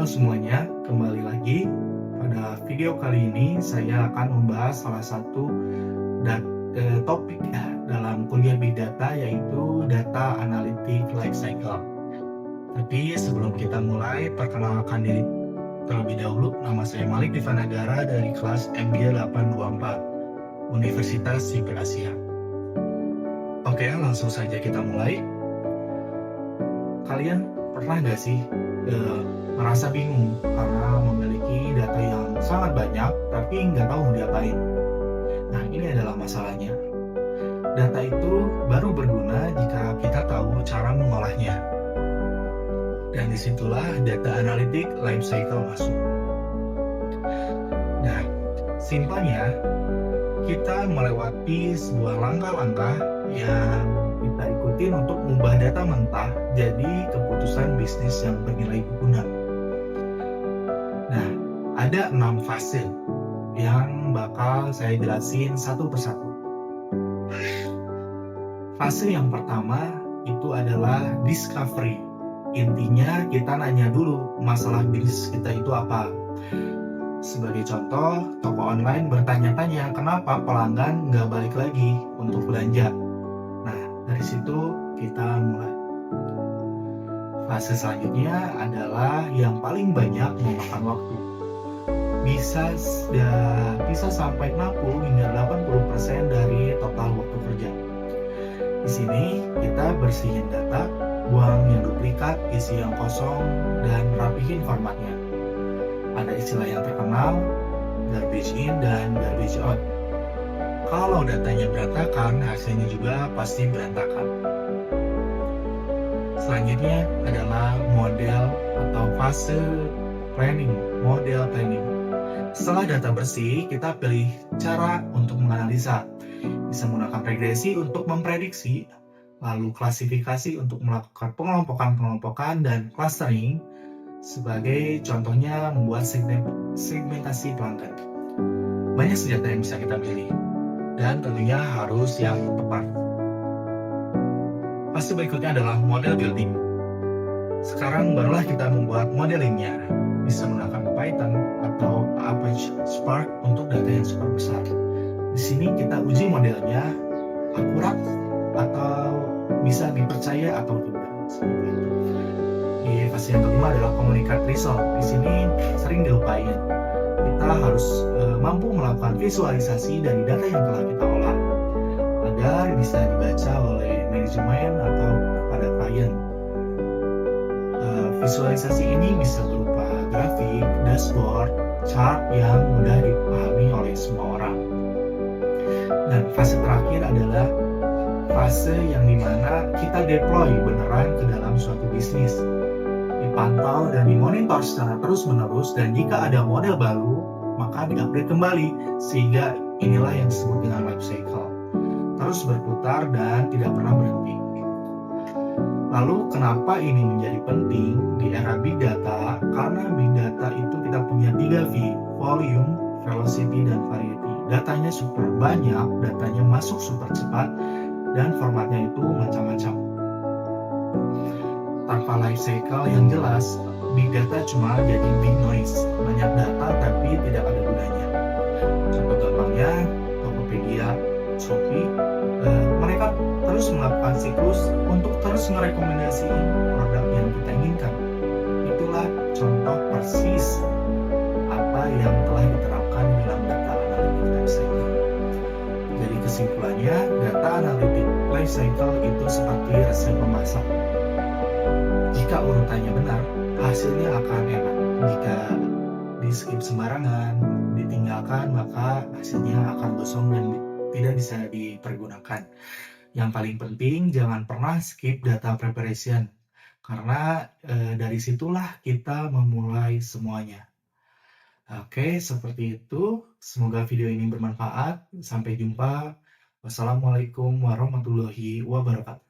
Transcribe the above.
Halo semuanya, kembali lagi. Pada video kali ini saya akan membahas salah satu topik ya dalam kuliah Big Data, yaitu Data Analytic Lifecycle. Tapi sebelum kita mulai, perkenalkan diri terlebih dahulu. Nama saya Malik Divanagara dari kelas MG 824 Universitas Sipil Asia. Oke, langsung saja kita mulai. Kalian pernah nggak sih merasa bingung karena memiliki data yang sangat banyak tapi nggak tahu mau diapain? Nah, ini adalah masalahnya. Data itu baru berguna jika kita tahu cara mengolahnya. Dan disitulah data analytic life cycle masuk. Nah, simpelnya kita melewati sebuah langkah-langkah yang kita ikutin untuk mengubah data mentah jadi keputusan bisnis yang bernilai guna. Nah, ada 6 fase yang bakal saya jelasin satu persatu. Fase yang pertama itu adalah discovery. Intinya kita nanya dulu masalah bisnis kita itu apa. Sebagai contoh, toko online bertanya-tanya kenapa pelanggan nggak balik lagi untuk belanja. Nah, dari situ kita mulai. Fase selanjutnya adalah yang paling banyak memakan waktu. Bisa sampai 60 hingga 80% dari total waktu kerja. Di sini kita bersihin data, buang yang duplikat, isi yang kosong, dan rapihin formatnya. Ada istilah yang terkenal, garbage in dan garbage out. Kalau datanya berantakan, hasilnya juga pasti berantakan. Selanjutnya adalah model atau fase planning, model planning. Setelah data bersih, kita pilih cara untuk menganalisa. Bisa menggunakan regresi untuk memprediksi, lalu klasifikasi untuk melakukan pengelompokan dan clustering. Sebagai contohnya membuat segmentasi pelanggan. Banyak senjata yang bisa kita pilih, dan tentunya harus yang tepat. Fase berikutnya adalah model building. Sekarang barulah kita membuat modelingnya. Bisa menggunakan Python atau Apache Spark untuk data yang super besar. Di sini kita uji modelnya akurat atau bisa dipercaya atau tidak. Seperti itu. Di fase yang kedua adalah communicate result. Di sini sering dilupain. Kita harus mampu melakukan visualisasi dari data yang telah kita olah agar bisa dibaca oleh manajemen atau kepada klien. Visualisasi ini bisa berupa grafik, dashboard, chart yang mudah dipahami oleh semua orang. Dan fase terakhir adalah fase yang dimana kita deploy beneran ke dalam suatu bisnis. Dipantau dan dimonitor secara terus-menerus, dan jika ada model baru, maka diupdate kembali, sehingga inilah yang disebut dengan life cycle. Terus berputar dan tidak pernah berhenti. Lalu kenapa ini menjadi penting di era Big Data? Karena Big Data itu kita punya 3 V, volume, velocity, dan variety. Datanya super banyak, datanya masuk super cepat, dan formatnya itu macam-macam. Tanpa life cycle yang jelas, Big Data cuma jadi big noise. Banyak data tapi tidak ada gunanya. Contoh gampangnya, Tokopedia, Shopee, mereka terus melakukan siklus untuk terus merekomendasikan produk yang kita inginkan. Itulah contoh persis apa yang telah diterapkan dalam data analytic lifecycle. Jadi kesimpulannya, data analytic lifecycle itu seperti resep memasak. Jika urutannya benar, hasilnya akan enak. Jika di skip sembarangan, ditinggalkan, maka hasilnya akan gosong dan tidak bisa dipergunakan. Yang paling penting, jangan pernah skip data preparation, karena dari situlah kita memulai semuanya. Oke, seperti itu. Semoga video ini bermanfaat. Sampai jumpa. Wassalamualaikum warahmatullahi wabarakatuh.